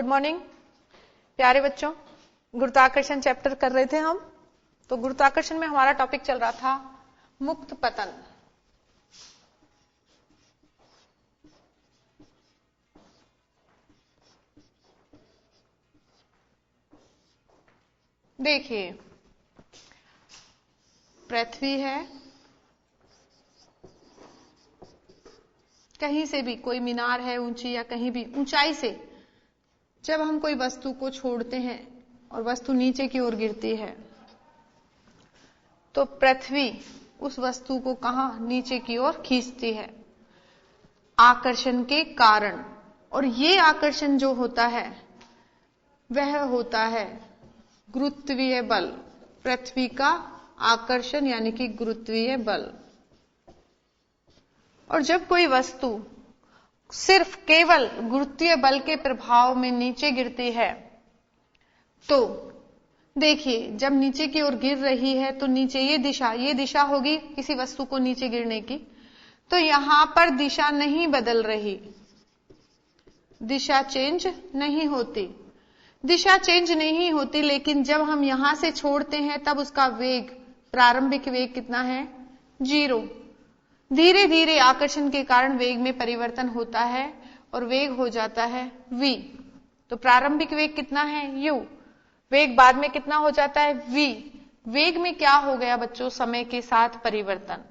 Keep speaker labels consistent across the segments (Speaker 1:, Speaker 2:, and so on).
Speaker 1: Good morning प्यारे बच्चों। गुरुत्वाकर्षण चैप्टर कर रहे थे हम। तो गुरुत्वाकर्षण में हमारा टॉपिक चल रहा था मुक्त पतन। देखिए, पृथ्वी है, कहीं से भी कोई मीनार है ऊंची या कहीं भी ऊंचाई से जब हम कोई वस्तु को छोड़ते हैं और वस्तु नीचे की ओर गिरती है तो पृथ्वी उस वस्तु को कहां नीचे की ओर खींचती है, आकर्षण के कारण। और ये आकर्षण जो होता है वह होता है गुरुत्वीय बल, पृथ्वी का आकर्षण यानी कि गुरुत्वीय बल। और जब कोई वस्तु सिर्फ केवल गुरुत्वीय बल के प्रभाव में नीचे गिरती है तो देखिए, जब नीचे की ओर गिर रही है तो नीचे ये दिशा होगी किसी वस्तु को नीचे गिरने की, तो यहां पर दिशा नहीं बदल रही, दिशा चेंज नहीं होती, दिशा चेंज नहीं होती। लेकिन जब हम यहां से छोड़ते हैं तब उसका वेग, प्रारंभिक वेग कितना है? 0। धीरे धीरे आकर्षण के कारण वेग में परिवर्तन होता है और वेग हो जाता है v। तो प्रारंभिक वेग कितना है? u। वेग बाद में कितना हो जाता है? v। वेग में क्या हो गया बच्चों? समय के साथ परिवर्तन।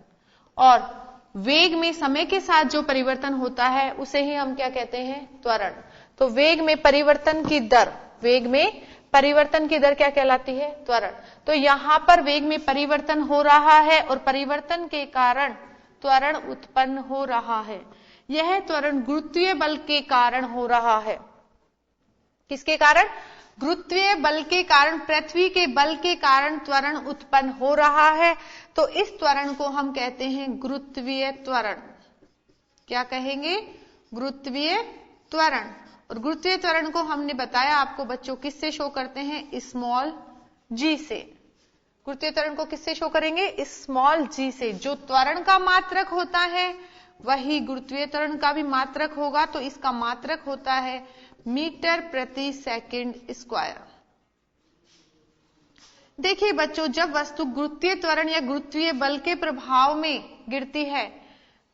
Speaker 1: और वेग में समय के साथ जो परिवर्तन होता है उसे ही हम क्या कहते हैं? त्वरण। तो वेग में परिवर्तन की दर, वेग में परिवर्तन की दर क्या कहलाती है? त्वरण। तो यहां पर वेग में परिवर्तन हो रहा है और परिवर्तन के कारण त्वरण उत्पन्न हो रहा है। यह त्वरण गुरुत्वीय बल के कारण हो रहा है। किसके कारण? गुरुत्वीय बल के कारण, पृथ्वी के बल के कारण त्वरण उत्पन्न हो रहा है। तो इस त्वरण को हम कहते हैं गुरुत्वीय त्वरण। क्या कहेंगे? गुरुत्वीय त्वरण। और गुरुत्वीय त्वरण को हमने बताया आपको बच्चों किससे शो करते हैं? स्मॉल g से। गुरुत्वीय त्वरण को किससे शो करेंगे? स्मॉल g से। जो त्वरण का मात्रक होता है वही गुरुत्वीय त्वरण का भी मात्रक होगा। तो इसका मात्रक होता है मीटर प्रति सेकंड स्क्वायर। देखिए बच्चों, जब वस्तु गुरुत्वीय त्वरण या गुरुत्वीय बल के प्रभाव में गिरती है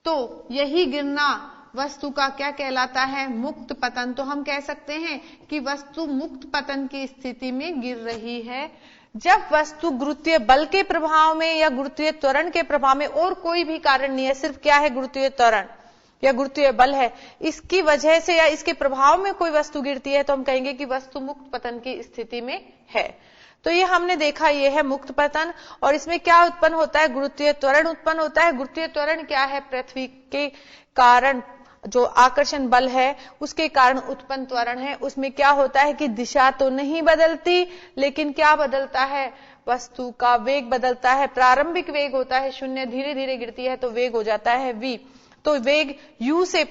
Speaker 1: तो यही गिरना वस्तु का क्या कहलाता है? मुक्त पतन। तो हम कह सकते हैं कि वस्तु मुक्त पतन की स्थिति में गिर रही है। जब वस्तु गुरुत्वीय बल के प्रभाव में या गुरुत्वीय त्वरण के प्रभाव में, और कोई भी कारण नहीं है, सिर्फ क्या है? गुरुत्वीय त्वरण या गुरुत्वीय बल है, इसकी वजह से या इसके प्रभाव में कोई वस्तु गिरती है तो हम कहेंगे कि वस्तु मुक्त पतन की स्थिति में है। तो ये हमने देखा, ये है मुक्त पतन। और इसमें क्या उत्पन्न होता है? गुरुत्वीय त्वरण उत्पन्न होता है। गुरुत्वीय त्वरण क्या है? पृथ्वी के कारण जो आकर्षण बल है उसके कारण उत्पन्न त्वरण है। उसमें क्या होता है कि दिशा तो नहीं बदलती, लेकिन क्या बदलता है? वस्तु का वेग बदलता है। प्रारंभिक वेग होता है 0, धीरे धीरे गिरती है तो वेग हो जाता है v। तो वेग u से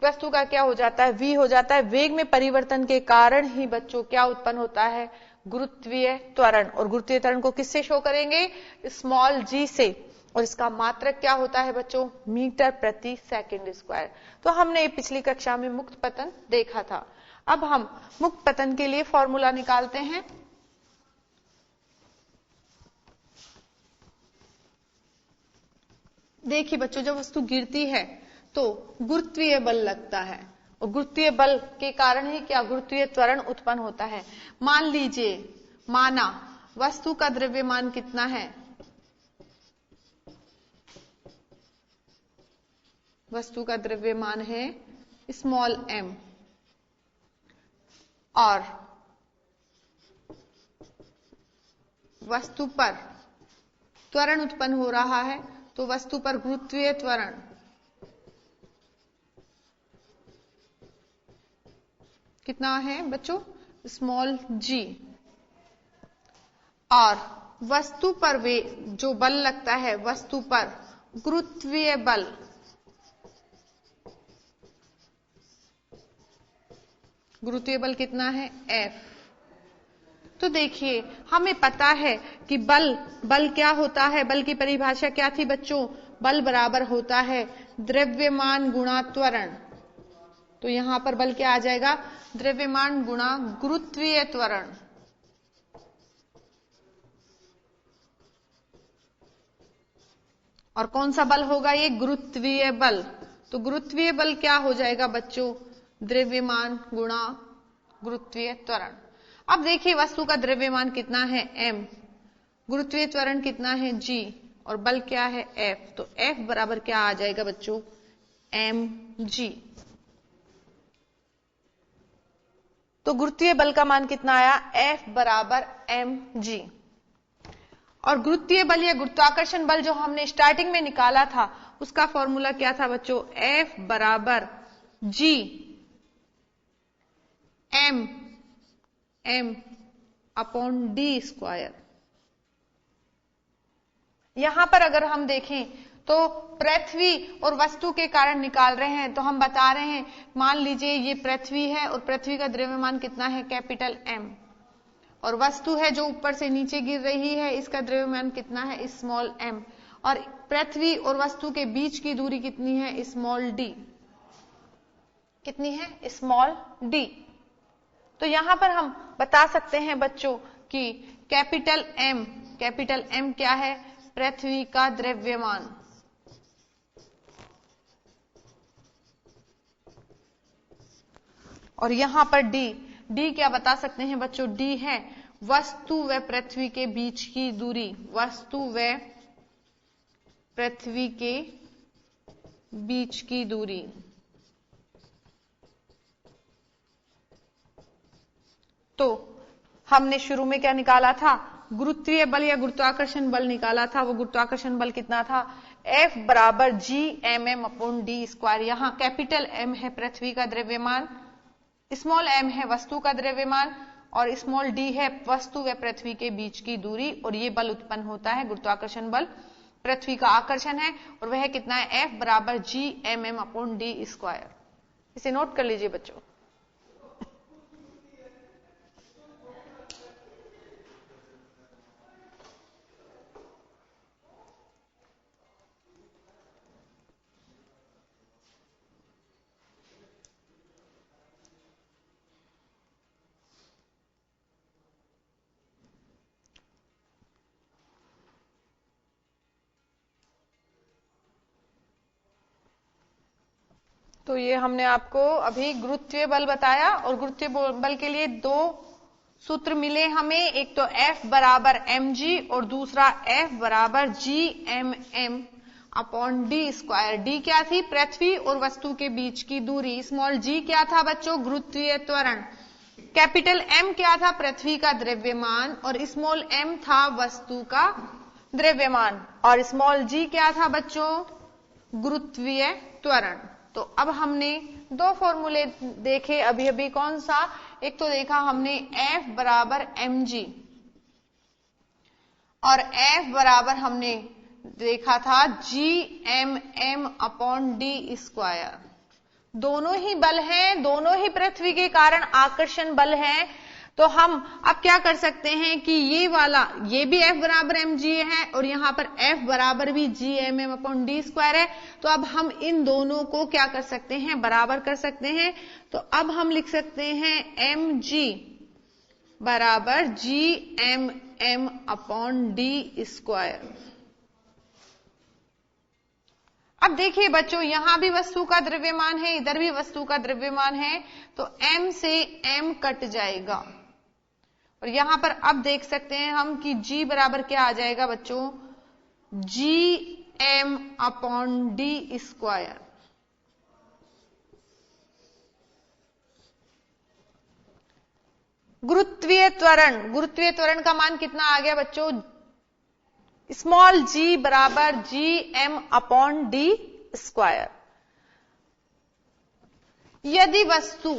Speaker 1: वस्तु का क्या हो जाता है? v हो जाता है। वेग में परिवर्तन के कारण ही बच्चों क्या उत्पन्न होता है? गुरुत्वीय त्वरण। और गुरुत्वीय त्वरण को किससे शो करेंगे? स्मॉल g से। और इसका मात्रक क्या होता है बच्चों? मीटर प्रति सेकंड स्क्वायर। तो हमने पिछली कक्षा में मुक्त पतन देखा था। अब हम मुक्त पतन के लिए फॉर्मूला निकालते हैं। देखिए बच्चों, जब वस्तु गिरती है तो गुरुत्वीय बल लगता है और गुरुत्वीय बल के कारण ही क्या? गुरुत्वीय त्वरण उत्पन्न होता है। मान लीजिए, माना वस्तु का द्रव्यमान कितना है? वस्तु का द्रव्यमान है स्मॉल m और वस्तु पर त्वरण उत्पन्न हो रहा है। तो वस्तु पर गुरुत्वीय त्वरण कितना है बच्चों? Small g। और वस्तु पर वे जो बल लगता है, वस्तु पर गुरुत्वीय बल कितना है? F। तो देखिए, हमें पता है कि बल क्या होता है? बल की परिभाषा क्या थी बच्चों? बल बराबर होता है द्रव्यमान गुणा त्वरण। तो यहां पर बल क्या आ जाएगा, द्रव्यमान गुणा गुरुत्वीय त्वरण। और कौन सा बल होगा ये, गुरुत्वीय बल। तो गुरुत्वीय बल क्या हो जाएगा बच्चों, द्रव्यमान गुणा गुरुत्वीय त्वरण। अब देखिए वस्तु का द्रव्यमान कितना है m, गुरुत्वीय त्वरण कितना है g, और बल क्या है F। तो F बराबर क्या आ जाएगा बच्चों, mg। तो गुरुत्वीय बल का मान कितना आया, F बराबर mg। और गुरुत्वीय बल या गुरुत्वाकर्षण बल जो हमने स्टार्टिंग में निकाला था उसका फॉर्मूला क्या था बच्चों, F बराबर g m upon D square. यहां पर अगर हम देखें तो पृथ्वी और वस्तु के कारण निकाल रहे हैं, तो हम बता रहे हैं, मान लीजिए ये पृथ्वी है और पृथ्वी का द्रव्यमान कितना है, कैपिटल M, और वस्तु है जो ऊपर से नीचे गिर रही है, इसका द्रव्यमान कितना है, स्मॉल m, और पृथ्वी और वस्तु के बीच की दूरी कितनी है, स्मॉल d। कितनी है, स्मॉल d। तो यहां पर हम बता सकते हैं बच्चों कि कैपिटल M क्या है, पृथ्वी का द्रव्यमान। और यहां पर D क्या बता सकते हैं बच्चों, D है वस्तु व पृथ्वी के बीच की दूरी, वस्तु व पृथ्वी के बीच की दूरी। तो हमने शुरू में क्या निकाला था, गुरुत्वीय बल या गुरुत्वाकर्षण बल निकाला था। वो गुरुत्वाकर्षण बल कितना था, F बराबर G M M upon D square. यहां कैपिटल M है पृथ्वी का द्रव्यमान, स्मॉल m है वस्तु का द्रव्यमान, और स्मॉल d है वस्तु व पृथ्वी के बीच की दूरी। और ये बल उत्पन्न होता है, गुरुत्वाकर्षण बल पृथ्वी का आकर्षण है, और वह कितना है, F बराबर G M M upon D square. इसे नोट कर लीजिए बच्चों। तो ये हमने आपको अभी गुरुत्वीय बल बताया, और गुरुत्वीय बल के लिए दो सूत्र मिले हमें, एक तो F बराबर mg और दूसरा F बराबर G M M upon D square. D क्या थी, पृथ्वी और वस्तु के बीच की दूरी, स्मॉल g क्या था बच्चों, गुरुत्वीय त्वरण, कैपिटल M क्या था, पृथ्वी का द्रव्यमान, और स्मॉल m था वस्तु का द्रव्यमान, और स्मॉल g क्या था बच्चों, गुरुत्वीय त्वरण। तो अब हमने दो फॉर्मूले देखे अभी अभी, कौन सा, एक तो देखा हमने F बराबर mg, और F बराबर हमने देखा था G M M upon D square. दोनों ही बल हैं, दोनों ही पृथ्वी के कारण आकर्षण बल है। तो हम अब क्या कर सकते हैं कि ये वाला, ये भी F बराबर mg है, और यहां पर F बराबर भी G M M upon D square है। तो अब हम इन दोनों को क्या कर सकते हैं, बराबर कर सकते हैं। तो अब हम लिख सकते हैं mg बराबर G M M upon D square. अब देखिए बच्चों, यहां भी वस्तु का द्रव्यमान है, इधर भी वस्तु का द्रव्यमान है, तो m से m कट जाएगा, और यहां पर अब देख सकते हैं हम कि g बराबर क्या आ जाएगा बच्चों, G M upon D square. गुरुत्वीय त्वरण का मान कितना आ गया बच्चों, स्मॉल g बराबर G M upon D square. यदि वस्तु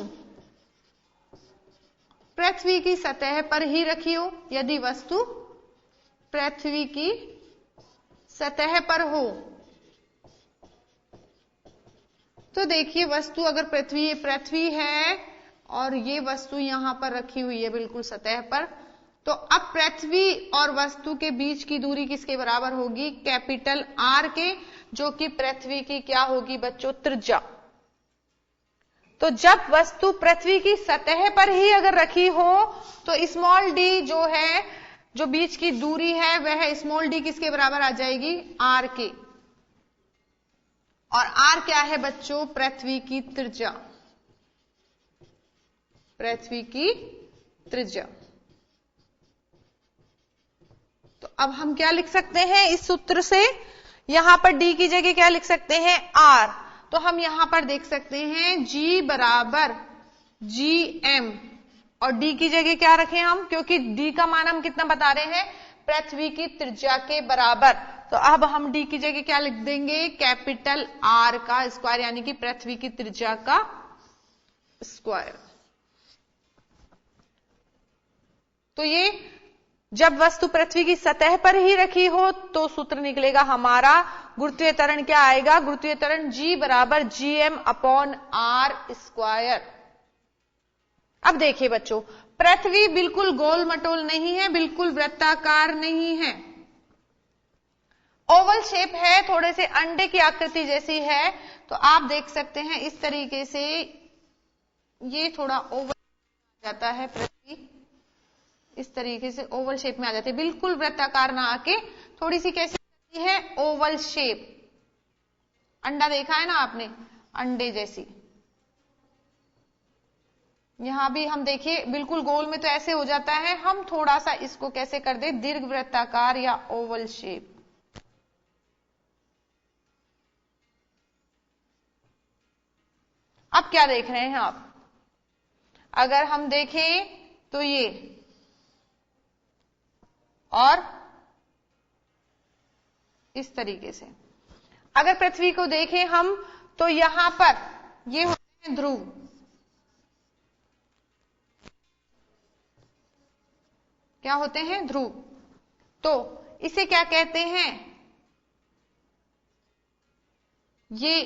Speaker 1: पृथ्वी की सतह पर ही रखी हो, यदि वस्तु पृथ्वी की सतह पर हो, तो देखिए वस्तु अगर पृथ्वी है और ये वस्तु यहां पर रखी हुई है बिल्कुल सतह पर, तो अब पृथ्वी और वस्तु के बीच की दूरी किसके बराबर होगी, कैपिटल R के, जो कि पृथ्वी की क्या होगी बच्चों, त्रिज्या। तो जब वस्तु पृथ्वी की सतह पर ही अगर रखी हो तो स्मॉल डी जो है, जो बीच की दूरी है, वह स्मॉल डी किसके बराबर आ जाएगी? आर के। और आर क्या है बच्चों? पृथ्वी की त्रिज्या। पृथ्वी की त्रिज्या। तो अब हम क्या लिख सकते हैं इस सूत्र से? यहां पर डी की जगह क्या लिख सकते हैं? आर। तो हम यहां पर देख सकते हैं जी बराबर जी एम, और डी की जगह क्या रखें हम? क्योंकि डी का मान हम कितना बता रहे हैं? पृथ्वी की त्रिज्या के बराबर। तो अब हम डी की जगह क्या लिख देंगे? कैपिटल आर का स्क्वायर, यानी कि पृथ्वी की त्रिज्या का स्क्वायर। तो ये जब वस्तु पृथ्वी की सतह पर ही रखी हो तो सूत्र निकलेगा हमारा, गुरुत्वीय त्वरण क्या आएगा? गुरुत्वीय त्वरण G बराबर GM अपॉन आर स्क्वायर। अब देखिए बच्चों, पृथ्वी बिल्कुल गोल मटोल नहीं है, बिल्कुल वृत्ताकार नहीं है, ओवल शेप है, थोड़े से अंडे की आकृति जैसी है। तो आप देख सकते हैं इस तरीके से ये थोड़ा ओवल जाता है, पृथ्वी इस तरीके से ओवल शेप में आ जाती है, बिल्कुल वृत्ताकार ना आके थोड़ी सी कैसी आती है? Oval shape. अंडा देखा है ना आपने? अंडे जैसी। यहां भी हम देखिए बिल्कुल गोल में तो ऐसे हो जाता है, हम थोड़ा सा इसको कैसे कर दे? दीर्घ वृत्ताकार या ओवल शेप। अब क्या देख रहे हैं आप? अगर हम देखें तो ये, और इस तरीके से अगर पृथ्वी को देखें हम तो यहां पर ये होते हैं ध्रुव, क्या होते हैं? ध्रुव। तो इसे क्या कहते हैं? ये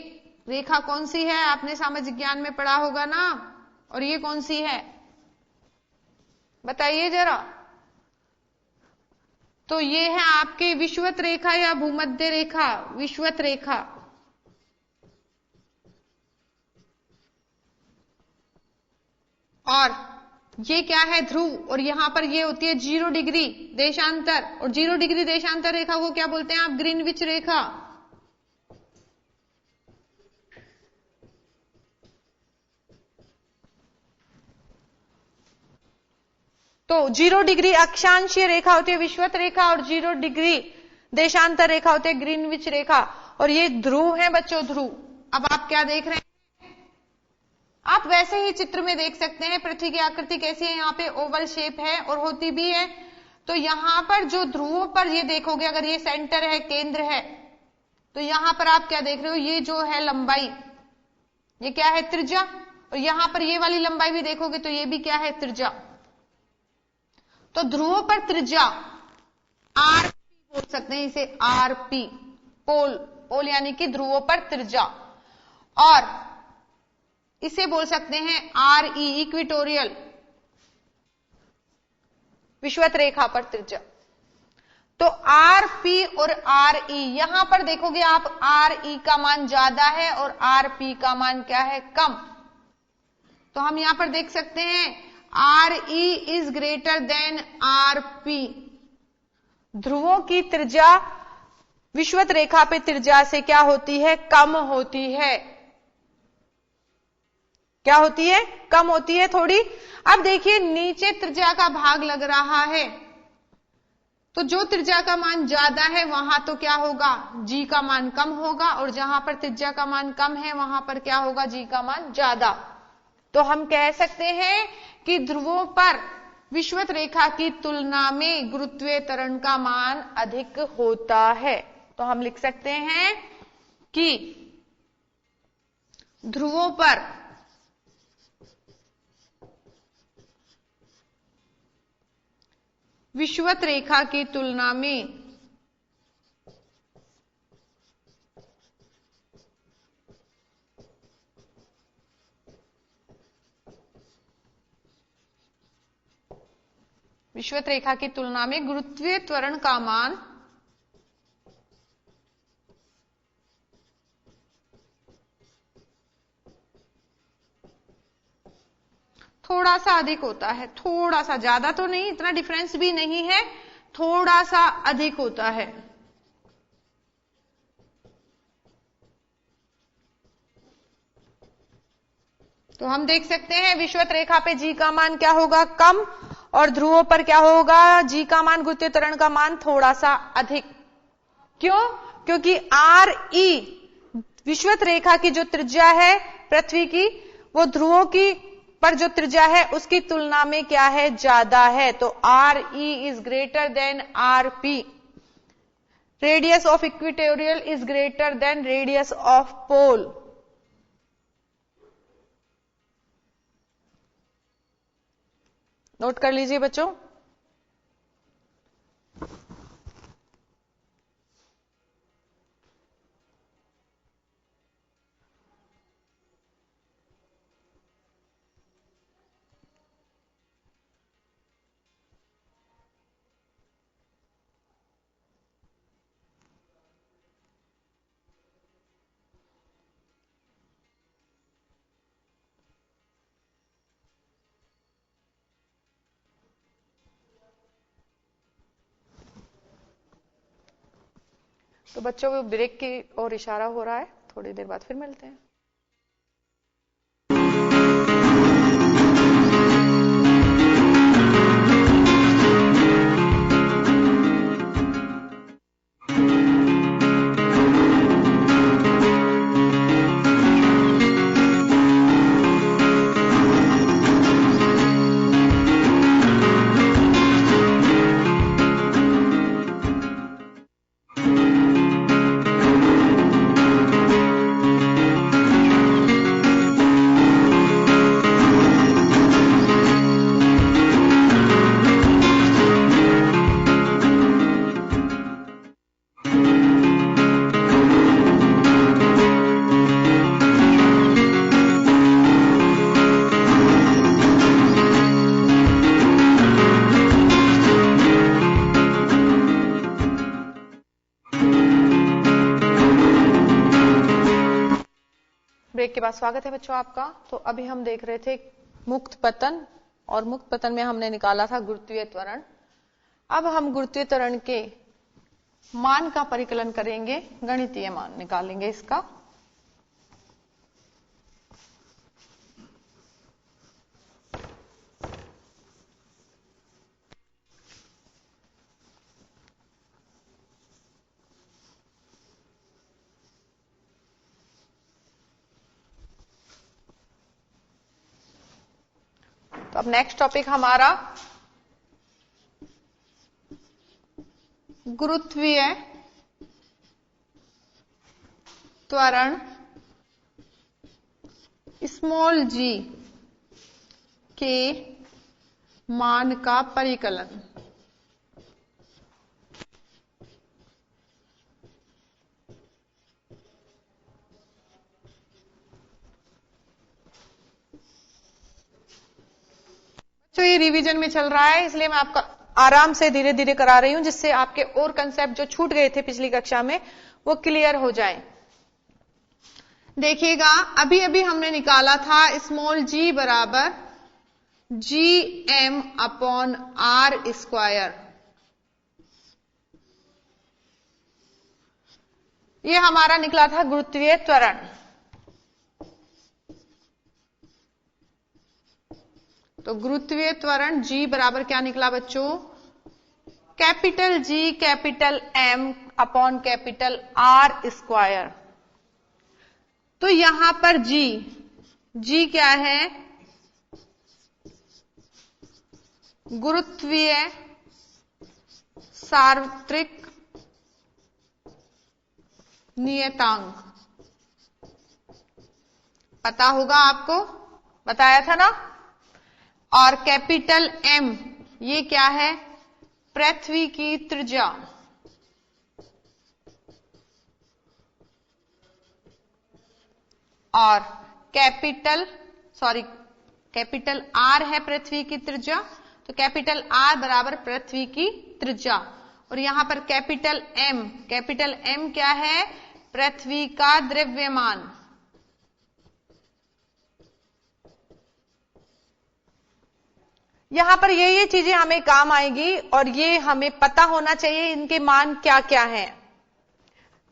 Speaker 1: रेखा कौन सी है? आपने सामाजिक ज्ञान में पढ़ा होगा ना। और ये कौन सी है? बताइए जरा। तो ये है आपके विषुवत रेखा या भूमध्य रेखा? विषुवत रेखा। और ये क्या है? ध्रुव। और यहां पर ये होती है 0 डिग्री देशांतर, और 0 डिग्री देशांतर रेखा को क्या बोलते हैं आप? ग्रीनविच रेखा। तो 0 डिग्री अक्षांशीय रेखा होती है विषुवत रेखा, और 0 डिग्री देशांतर रेखा होती है ग्रीनविच रेखा। और ये ध्रुव है बच्चों, ध्रुव। अब आप क्या देख रहे हैं? आप वैसे ही चित्र में देख सकते हैं पृथ्वी की आकृति कैसी है, यहाँ पे ओवल शेप है और होती भी है। तो यहां पर जो ध्रुवों पर ये देखोगे, अगर ये सेंटर है, केंद्र है, तो यहां पर आप क्या देख रहे हो? ये जो है लंबाई, ये क्या है? त्रिज्या। और यहां पर ये वाली लंबाई भी देखोगे तो ये भी क्या है? त्रिज्या। तो ध्रुवों पर त्रिज्या आरपी बोल सकते हैं इसे, आरपी पोल, पोल यानी कि ध्रुवों पर त्रिज्या। और इसे बोल सकते हैं आरई इक्विटोरियल, विषुवत रेखा पर त्रिज्या। तो आरपी और आरई, यहां पर देखोगे आप आरई का मान ज्यादा है और आरपी का मान क्या है? कम। तो हम यहां पर देख सकते हैं आरई इज ग्रेटर देन आरपी। ध्रुवों की त्रिज्या विषुवत रेखा पे त्रिज्या से क्या होती है? कम होती है। क्या होती है? कम होती है थोड़ी। अब देखिए नीचे त्रिज्या का भाग लग रहा है, तो जो त्रिज्या का मान ज्यादा है वहां तो क्या होगा? जी का मान कम होगा, और जहां पर त्रिज्या का मान कम है वहां पर क्या होगा? जी का मान ज्यादा। तो हम कह सकते हैं कि ध्रुवों पर विषुवत रेखा की तुलना में गुरुत्वीय त्वरण का मान अधिक होता है। तो हम लिख सकते हैं कि ध्रुवों पर विषुवत रेखा की तुलना में विषुवत रेखा की तुलना में गुरुत्वीय त्वरण का मान थोड़ा सा अधिक होता है, थोड़ा सा, ज्यादा तो नहीं, इतना डिफरेंस भी नहीं है, थोड़ा सा अधिक होता है। तो हम देख सकते हैं विषुवत रेखा पे जी का मान क्या होगा, कम, और ध्रुवों पर क्या होगा, जी का मान, गुरुत्वीय त्वरण का मान थोड़ा सा अधिक। क्यों? क्योंकि आर ई विषुवत रेखा की जो त्रिज्या है पृथ्वी की, वो ध्रुवों की पर जो त्रिज्या है उसकी तुलना में क्या है, ज्यादा है। तो R E is greater than R P. Radius of equatorial is greater than radius of pole. Note कर लीजिए बच्चों। तो बच्चों को ब्रेक की ओर इशारा हो रहा है, थोड़ी देर बाद फिर मिलते हैं। ब्रेक के बाद स्वागत है बच्चों आपका। तो अभी हम देख रहे थे मुक्त पतन, और मुक्त पतन में हमने निकाला था गुरुत्वीय त्वरण। अब हम गुरुत्वीय त्वरण के मान का परिकलन करेंगे, गणितीय मान निकालेंगे इसका। तो अब नेक्स्ट टॉपिक हमारा गुरुत्वीय त्वरण स्मॉल जी के मान का परिकलन। तो ये रिवीजन में चल रहा है, इसलिए मैं आपका आराम से धीरे धीरे करा रही हूं, जिससे आपके और कंसेप्ट जो छूट गए थे पिछली कक्षा में वो क्लियर हो जाए। देखिएगा, अभी अभी हमने निकाला था स्मॉल जी बराबर G M upon R square. ये हमारा निकला था गुरुत्वीय त्वरण। तो गुरुत्वीय त्वरण जी बराबर क्या निकला बच्चों, capital G capital M upon capital R square. तो यहां पर जी क्या है, गुरुत्वीय सार्वत्रिक नियतांक। पता होगा आपको, बताया था ना। और कैपिटल एम ये क्या है, पृथ्वी की त्रिज्या। और कैपिटल आर है पृथ्वी की त्रिज्या। तो कैपिटल आर बराबर पृथ्वी की त्रिज्या। और यहां पर कैपिटल एम क्या है, पृथ्वी का द्रव्यमान। यहां पर ये चीजें हमें काम आएगी और ये हमें पता होना चाहिए इनके मान क्या क्या हैं।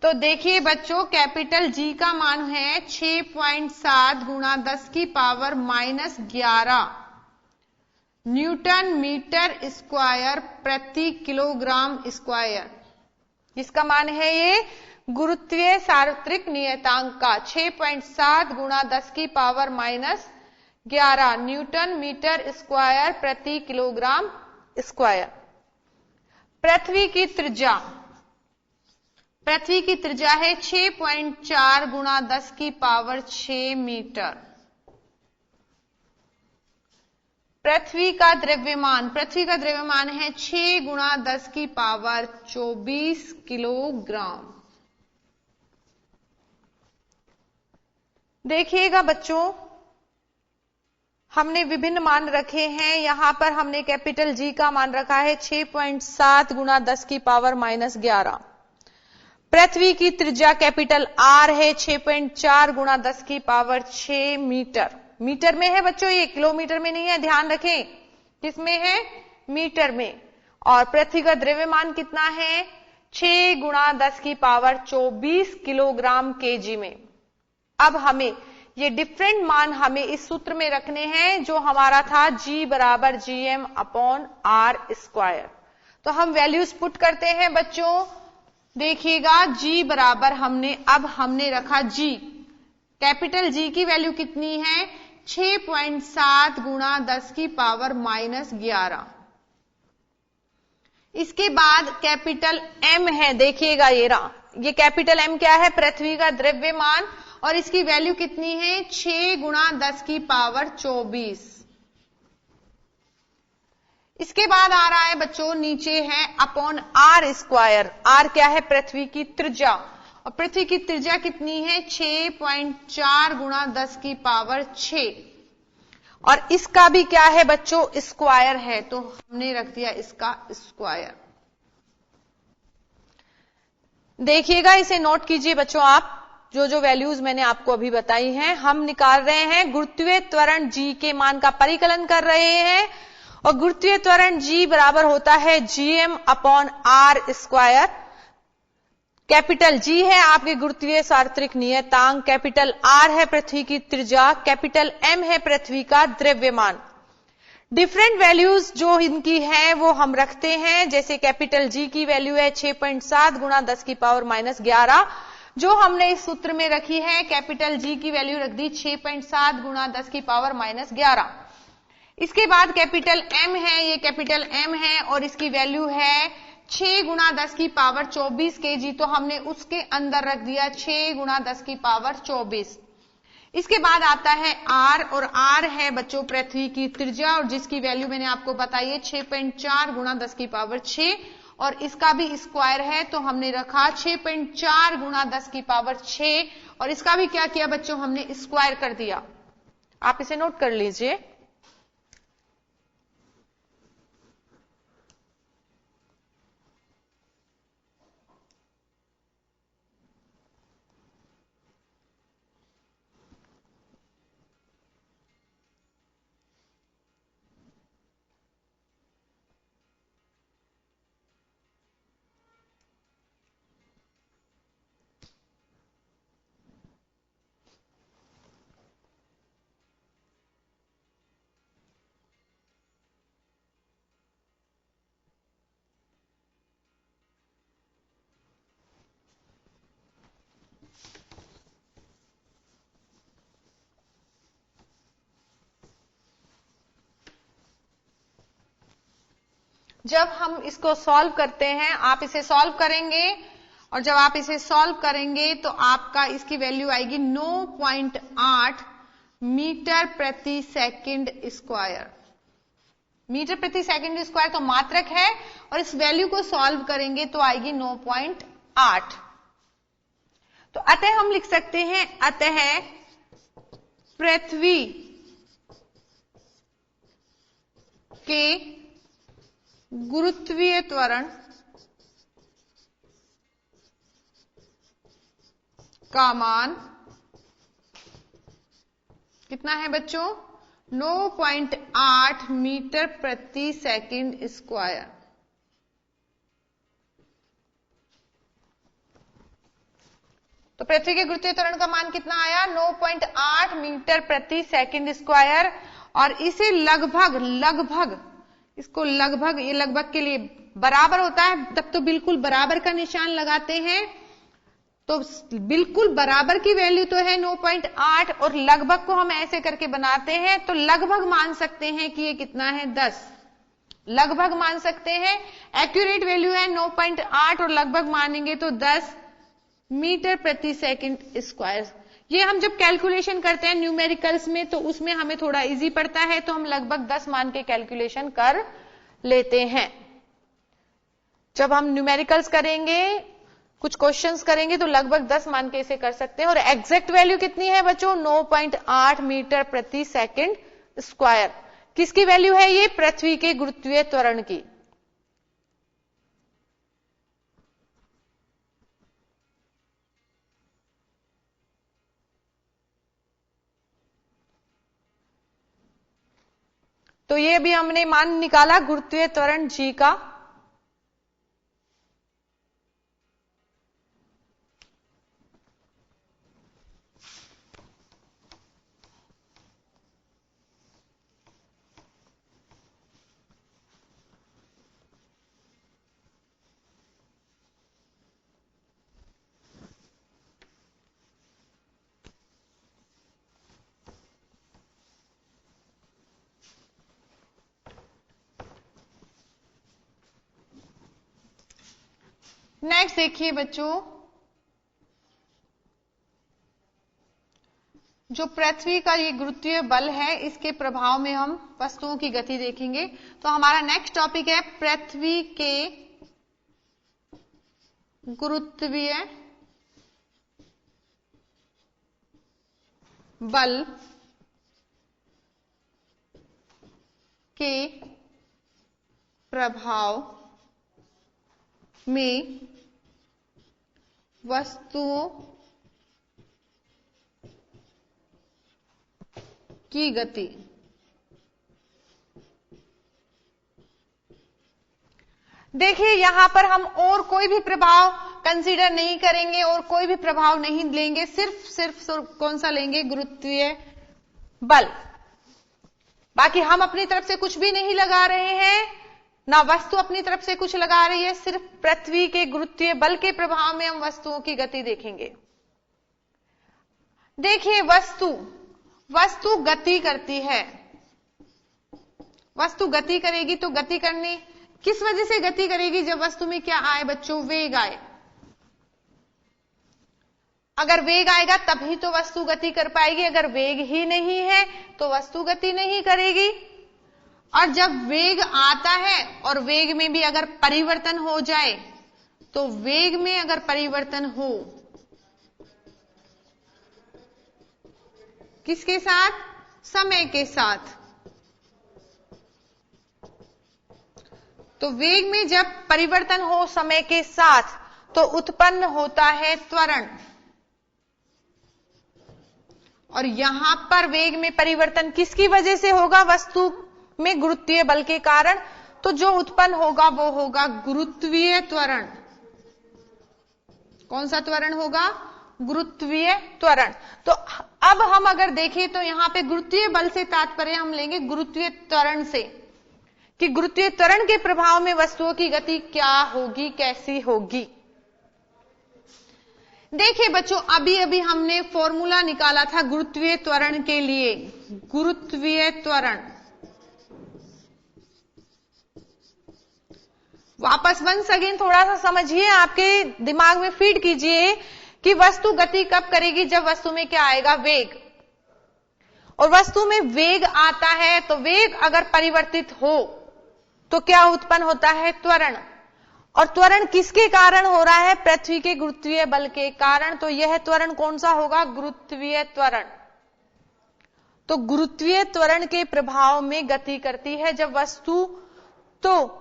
Speaker 1: तो देखिए बच्चों, कैपिटल जी का मान है 6.7 गुणा 10 की पावर -11 न्यूटन मीटर स्क्वायर प्रति किलोग्राम स्क्वायर। इसका मान है ये गुरुत्वीय सार्वत्रिक नियतांक का 6.7 गुणा 10 की पावर -11 न्यूटन मीटर स्क्वायर प्रति किलोग्राम स्क्वायर। पृथ्वी की त्रिज्या है 6.4 गुणा 10 की पावर 6 मीटर। पृथ्वी का द्रव्यमान है 6 गुणा 10 की पावर 24 किलोग्राम। देखिएगा बच्चों, हमने विभिन्न मान रखे हैं। यहां पर हमने कैपिटल जी का मान रखा है 6.7 गुणा 10 की पावर -11। पृथ्वी की त्रिज्या कैपिटल आर है 6.4 गुणा 10 की पावर 6 मीटर। मीटर में है बच्चों, ये किलोमीटर में नहीं है, ध्यान रखें। किसमें है? मीटर में। और पृथ्वी का द्रव्यमान कितना है? 6 गुणा 10 की पावर 24 किलोग्राम केजी में। अब हमें ये डिफरेंट मान हमें इस सूत्र में रखने हैं जो हमारा था G बराबर GM/R²। तो हम वैल्यूज पुट करते हैं बच्चों। देखिएगा G बराबर हमने रखा G, कैपिटल G की वैल्यू कितनी है? 6.7 गुणा 10 की पावर -11। इसके बाद कैपिटल M है, देखिएगा ये कैपिटल M क्या है? पृथ्वी का द्रव्यमान, और इसकी वैल्यू कितनी है? 6 गुणा 10 की पावर 24। इसके बाद आ रहा है बच्चों, नीचे है R²। R क्या है? पृथ्वी की त्रिज्या, और पृथ्वी की त्रिज्या कितनी है? 6.4 गुणा 10 की पावर 6। और इसका भी क्या है बच्चों? स्क्वायर है, तो हमने रख दिया इसका स्क्वायर। देखिएगा, इसे नोट कीजिए बच्चों आप। जो वैल्यूज मैंने आपको अभी बताई हैं, हम निकाल रहे हैं गुरुत्वीय त्वरण G के मान का परिकलन कर रहे हैं। और गुरुत्वीय त्वरण G बराबर होता है GM/R²। कैपिटल G है आपके गुरुत्वीय सार्वत्रिक नियतांक, कैपिटल R है पृथ्वी की त्रिज्या, कैपिटल M है पृथ्वी का द्रव्यमान। डिफरेंट वैल्यूज जो इनकी हैं वो हम रखते हैं। जैसे कैपिटल G की वैल्यू है 6.7 गुणा 10 की पावर -11, जो हमने इस सूत्र में रखी है। कैपिटल G की वैल्यू रख दी 6.7 गुणा 10 की पावर -11। इसके बाद कैपिटल M है, ये कैपिटल M है और इसकी वैल्यू है 6 गुणा 10 की पावर 24 केजी, तो हमने उसके अंदर रख दिया 6 गुणा 10 की पावर 24। इसके बाद आता है R, और R है बच्चों पृथ्वी की त्रिज्या, और जिसकी वैल्यू मैंने आपको बताई है 6.4 गुणा 10 की पावर 6, और इसका भी स्क्वायर है, तो हमने रखा 6.4 गुणा 10 की पावर 6, और इसका भी क्या किया बच्चों? हमने स्क्वायर कर दिया। आप इसे नोट कर लीजिए। जब हम इसको सॉल्व करते हैं, आप इसे सॉल्व करेंगे, और जब आप इसे सॉल्व करेंगे तो आपका इसकी वैल्यू आएगी 9.8 मीटर प्रति सेकंड स्क्वायर। मीटर प्रति सेकंड स्क्वायर तो मात्रक है, और इस वैल्यू को सॉल्व करेंगे तो आएगी 9.8। तो अतः हम लिख सकते हैं, अतः पृथ्वी के गुरुत्वीय त्वरण का मान कितना है बच्चों? 9.8 मीटर प्रति सेकंड स्क्वायर। तो पृथ्वी के गुरुत्वीय त्वरण का मान कितना आया? 9.8 मीटर प्रति सेकंड स्क्वायर। और इसे लगभग इसको लगभग, ये लगभग के लिए बराबर होता है, तब तो बिल्कुल बराबर का निशान लगाते हैं। तो बिल्कुल बराबर की वैल्यू तो है 9.8 और लगभग को हम ऐसे करके बनाते हैं, तो लगभग मान सकते हैं कि ये कितना है? 10। लगभग मान सकते हैं, एक्यूरेट वैल्यू है 9.8 और लगभग मानेंगे तो 10 मीटर प्रति सेकंड स्क्वायर। ये हम जब कैलकुलेशन करते हैं न्यूमेरिकल्स में तो उसमें हमें थोड़ा इजी पड़ता है, तो हम लगभग 10 मान के कैलकुलेशन कर लेते हैं। जब हम न्यूमेरिकल्स करेंगे, कुछ क्वेश्चंस करेंगे तो लगभग 10 मान के इसे कर सकते हैं। और एग्जैक्ट वैल्यू कितनी है बच्चों? 9.8 मीटर प्रति सेकंड स्क्वायर। किसकी वैल्यू है ये? पृथ्वी के गुरुत्वीय त्वरण की। तो ये भी हमने मान निकाला गुरुत्वीय त्वरण जी का। नेक्स्ट देखिए बच्चों, जो पृथ्वी का ये गुरुत्वीय बल है, इसके प्रभाव में हम वस्तुओं की गति देखेंगे। तो हमारा नेक्स्ट टॉपिक है पृथ्वी के गुरुत्वीय बल के प्रभाव में वस्तुओं की गति। देखिए यहां पर हम और कोई भी प्रभाव कंसीडर नहीं करेंगे और कोई भी प्रभाव नहीं लेंगे, सिर्फ कौन सा लेंगे? गुरुत्वीय बल। बाकी हम अपनी तरफ से कुछ भी नहीं लगा रहे हैं, ना वस्तु अपनी तरफ से कुछ लगा रही है, सिर्फ पृथ्वी के गुरुत्वीय बल के प्रभाव में हम वस्तुओं की गति देखेंगे। देखिए वस्तु गति करती है। वस्तु गति करेगी तो गति करने किस वजह से गति करेगी? जब वस्तु में क्या आए बच्चों? वेग आए। अगर वेग आएगा तभी तो वस्तु गति कर पाएगी। अगर वेग ही नहीं है तो वस्तु गति नहीं करेगी। और जब वेग आता है और वेग में भी अगर परिवर्तन हो जाए, तो वेग में अगर परिवर्तन हो किसके साथ? समय के साथ। तो वेग में जब परिवर्तन हो समय के साथ तो उत्पन्न होता है त्वरण। और यहां पर वेग में परिवर्तन किसकी वजह से होगा? वस्तु में गुरुत्वीय बल के कारण। तो जो उत्पन्न होगा वो होगा गुरुत्वीय त्वरण। कौन सा त्वरण होगा? गुरुत्वीय त्वरण। तो अब हम अगर देखें तो यहां पे गुरुत्वीय बल से तात्पर्य हम लेंगे गुरुत्वीय त्वरण से, कि गुरुत्वीय त्वरण के प्रभाव में वस्तुओं की गति क्या होगी, कैसी होगी। देखिए बच्चों, अभी अभी हमने फॉर्मूला निकाला था गुरुत्वीय त्वरण के लिए। गुरुत्वीय त्वरण वापस वंस अगेन थोड़ा सा समझिए, आपके दिमाग में फीड कीजिए कि वस्तु गति कब करेगी? जब वस्तु में क्या आएगा? वेग। और वस्तु में वेग आता है तो वेग अगर परिवर्तित हो तो क्या उत्पन्न होता है? त्वरण। और त्वरण किसके कारण हो रहा है? पृथ्वी के गुरुत्वीय बल के कारण। तो यह त्वरण कौन सा होगा? गुरुत्वीय त्वरण। तो गुरुत्वीय त्वरण के प्रभाव में गति करती है जब वस्तु, तो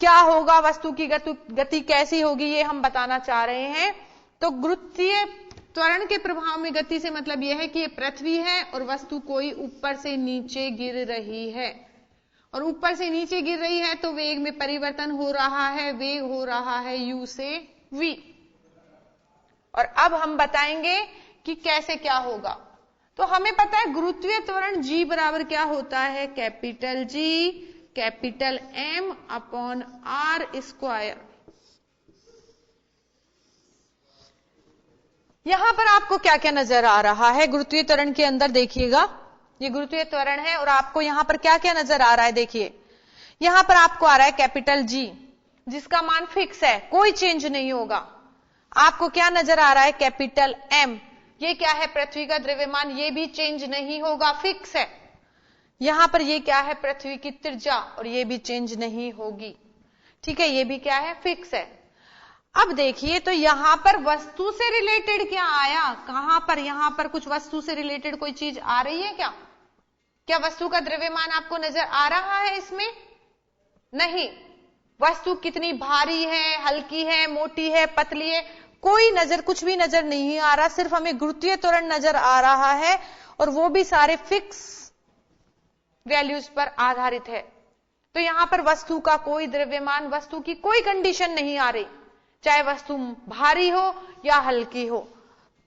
Speaker 1: क्या होगा? वस्तु की गति कैसी होगी ये हम बताना चाह रहे हैं। तो गुरुत्वीय त्वरण के प्रभाव में गति से मतलब यह है कि ये पृथ्वी है और वस्तु कोई ऊपर से नीचे गिर रही है, और ऊपर से नीचे गिर रही है तो वेग में परिवर्तन हो रहा है, वेग हो रहा है u से v। और अब हम बताएंगे कि कैसे क्या होगा। तो हमें पता है गुरुत्वीय त्वरण g बराबर क्या होता है, capital G capital M upon R square. यहां पर आपको क्या क्या नजर आ रहा है गुरुत्वीय त्वरण के अंदर, देखिएगा ये गुरुत्वीय त्वरण है और आपको यहां पर क्या क्या नजर आ रहा है। देखिए यहां पर आपको आ रहा है कैपिटल G जिसका मान फिक्स है, कोई चेंज नहीं होगा। आपको क्या नजर आ रहा है, कैपिटल M, ये क्या है, पृथ्वी का द्रव्यमान, ये भी चेंज नहीं होगा, फिक्स है। यहां पर ये क्या है, पृथ्वी की त्रिज्या, और ये भी चेंज नहीं होगी, ठीक है, ये भी क्या है, फिक्स है। अब देखिए तो यहां पर वस्तु से रिलेटेड क्या आया, कहां पर, यहां पर कुछ वस्तु से रिलेटेड कोई चीज आ रही है क्या? क्या वस्तु का द्रव्यमान आपको नजर आ रहा है इसमें? नहीं। वस्तु कितनी भारी है, हल्की है, मोटी है, पतली है, कोई नजर, कुछ भी नजर नहीं आ रहा, सिर्फ हमें गुरुत्वीय त्वरण नजर आ रहा है, और वो भी सारे फिक्स वैल्यूज पर आधारित है। तो यहां पर वस्तु का कोई द्रव्यमान, वस्तु की कोई कंडीशन नहीं आ रही, चाहे वस्तु भारी हो या हल्की हो।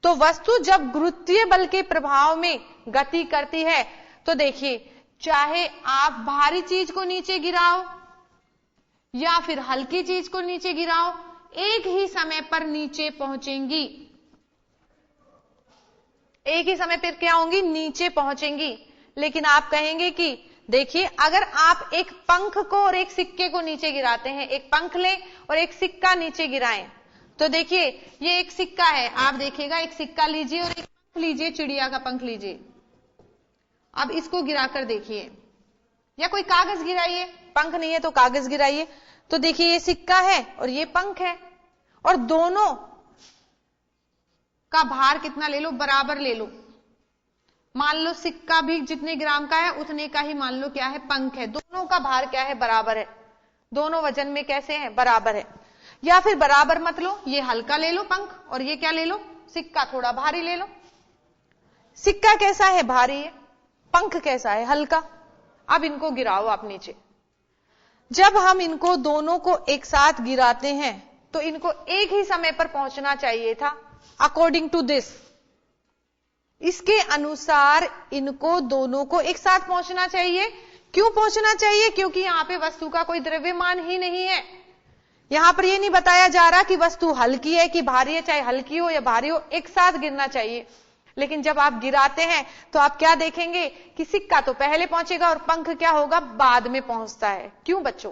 Speaker 1: तो वस्तु जब गुरुत्वीय बल के प्रभाव में गति करती है तो देखिए, चाहे आप भारी चीज को नीचे गिराओ या फिर हल्की चीज को नीचे गिराओ, एक ही समय पर नीचे पहुंचेंगी, एक ही समय पर क्या होंगी, नीचे पहुंचेंगी। लेकिन आप कहेंगे कि देखिए अगर आप एक पंख को और एक सिक्के को नीचे गिराते हैं, एक पंख ले और एक सिक्का नीचे गिराएं, तो देखिए ये एक सिक्का है, आप देखिएगा, एक सिक्का लीजिए और एक पंख लीजिए, चिड़िया का पंख लीजिए। अब इसको गिराकर देखिए, या कोई कागज गिराइए, पंख नहीं है तो कागज गिराइए, तो देखिए ये सिक्का है और ये पंख है, और दोनों का भार कितना ले लो, बराबर ले लो। मान लो सिक्का भी जितने ग्राम का है उतने का ही मान लो क्या है, पंख है, दोनों का भार क्या है, बराबर है, दोनों वजन में कैसे हैं, बराबर है। या फिर बराबर मत लो, ये हल्का ले लो पंख, और ये क्या ले लो, सिक्का थोड़ा भारी ले लो। सिक्का कैसा है, भारी है, पंख कैसा है, हल्का। अब इनको गिराओ आप नीचे। जब हम इनको दोनों को एक साथ गिराते हैं तो इनको एक ही समय पर पहुंचना चाहिए था, अकॉर्डिंग टू दिस, इसके अनुसार इनको दोनों को एक साथ पहुंचना चाहिए। क्यों पहुंचना चाहिए? क्योंकि यहां पे वस्तु का कोई द्रव्यमान ही नहीं है। यहां पर यह नहीं बताया जा रहा कि वस्तु हल्की है कि भारी है, चाहे हल्की हो या भारी हो, एक साथ गिरना चाहिए। लेकिन जब आप गिराते हैं तो आप क्या देखेंगे कि सिक्का तो पहले पहुंचेगा और पंख क्या होगा, बाद में पहुंचता है। क्यों बच्चों?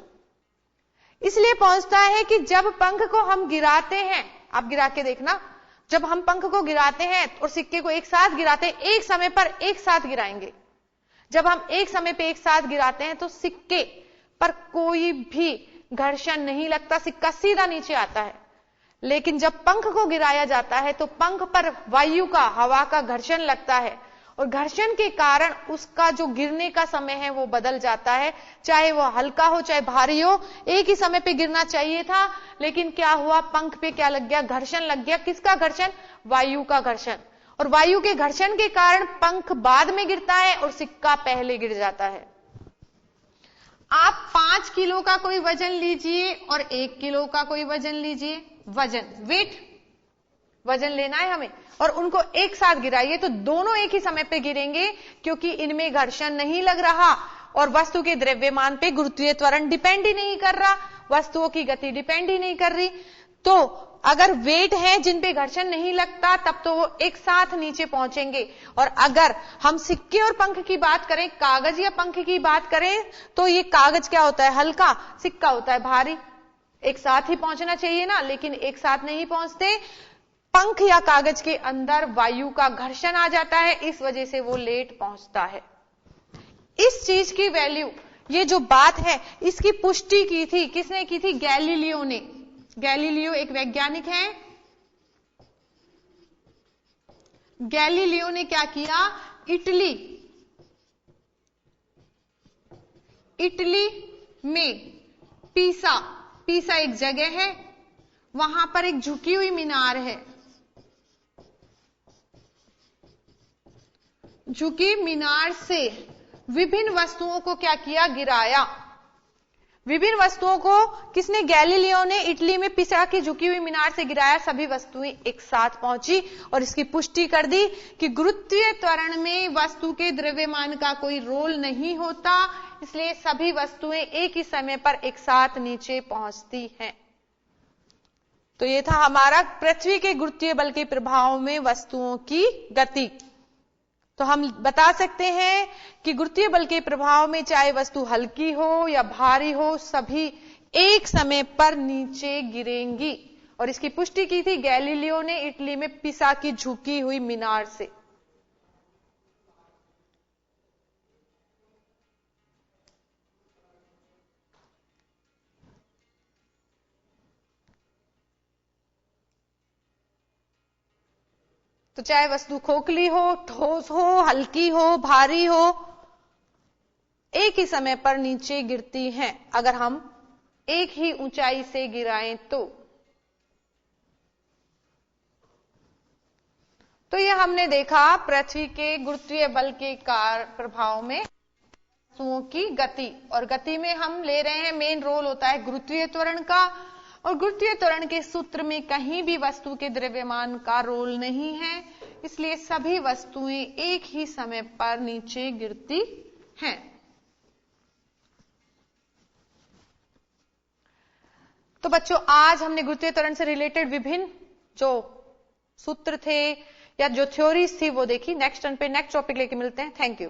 Speaker 1: इसलिए पहुंचता है कि जब पंख को हम गिराते हैं, आप गिरा के देखना, जब हम पंख को गिराते हैं और सिक्के को एक साथ गिराते हैं, एक समय पर एक साथ गिराएंगे। जब हम एक समय पे एक साथ गिराते हैं तो सिक्के पर कोई भी घर्षण नहीं लगता, सिक्का सीधा नीचे आता है। लेकिन जब पंख को गिराया जाता है तो पंख पर वायु का, हवा का घर्षण लगता है, और घर्षण के कारण उसका जो गिरने का समय है वो बदल जाता है। चाहे वो हल्का हो चाहे भारी हो, एक ही समय पे गिरना चाहिए था, लेकिन क्या हुआ, पंख पे क्या लग गया, घर्षण लग गया। किसका घर्षण? वायु का घर्षण। और वायु के घर्षण के कारण पंख बाद में गिरता है और सिक्का पहले गिर जाता है। आप 5 किलो का कोई वजन लीजिए और 1 किलो का कोई वजन लीजिए, वजन, वेट, वजन लेना है हमें, और उनको एक साथ गिराइए तो दोनों एक ही समय पे गिरेंगे, क्योंकि इनमें घर्षण नहीं लग रहा और वस्तु के द्रव्यमान पे गुरुत्वीय त्वरण डिपेंड ही नहीं कर रहा, वस्तुओं की गति डिपेंड ही नहीं कर रही। तो अगर वेट है जिन पे घर्षण नहीं लगता तब तो वो एक साथ नीचे पहुंचेंगे। और अगर हम सिक्के और पंख की बात करें, कागज या पंख की बात करें, तो ये कागज क्या होता है, हल्का, सिक्का होता है भारी। एक साथ ही पहुंचना चाहिए ना, लेकिन एक साथ नहीं पहुंचते। पंख या कागज के अंदर वायु का घर्षण आ जाता है, इस वजह से वो लेट पहुंचता है। इस चीज की वैल्यू, ये जो बात है, इसकी पुष्टि की थी, किसने की थी? गैलीलियो ने। गैलीलियो एक वैज्ञानिक है। गैलीलियो ने क्या किया, इटली में पीसा एक जगह है, वहां पर एक झुकी हुई मीनार है। झुकी मीनार से विभिन्न वस्तुओं को क्या किया, गिराया। विभिन्न वस्तुओं को किसने, गैलीलियो ने इटली में पिसा की झुकी हुई मीनार से गिराया। सभी वस्तुएं एक साथ पहुंची और इसकी पुष्टि कर दी कि गुरुत्वीय त्वरण में वस्तु के द्रव्यमान का कोई रोल नहीं होता, इसलिए सभी वस्तुएं एक ही समय पर एक साथ नीचे पहुंचती हैं। तो ये था हमारा पृथ्वी के गुरुत्वीय बल के प्रभाव में वस्तुओं की गति। तो हम बता सकते हैं कि गुरुत्वीय बल के प्रभाव में चाहे वस्तु हल्की हो या भारी हो, सभी एक समय पर नीचे गिरेंगी। और इसकी पुष्टि की थी गैलीलियो ने इटली में पिसा की झुकी हुई मीनार से। तो चाहे वस्तु खोखली हो, ठोस हो, हल्की हो, भारी हो, एक ही समय पर नीचे गिरती हैं अगर हम एक ही ऊंचाई से गिराएं तो ये हमने देखा पृथ्वी के गुरुत्वीय बल के प्रभाव में वस्तुओं की गति। और गति में हम ले रहे हैं, मेन रोल होता है गुरुत्वीय त्वरण का, और गुरुत्वीय त्वरण के सूत्र में कहीं भी वस्तु के द्रव्यमान का रोल नहीं है, इसलिए सभी वस्तुएं एक ही समय पर नीचे गिरती हैं। तो बच्चों, आज हमने गुरुत्वीय त्वरण से रिलेटेड विभिन्न जो सूत्र थे या जो थ्योरीज थी वो देखी। नेक्स्ट टर्न पे नेक्स्ट टॉपिक लेके मिलते हैं। Thank you.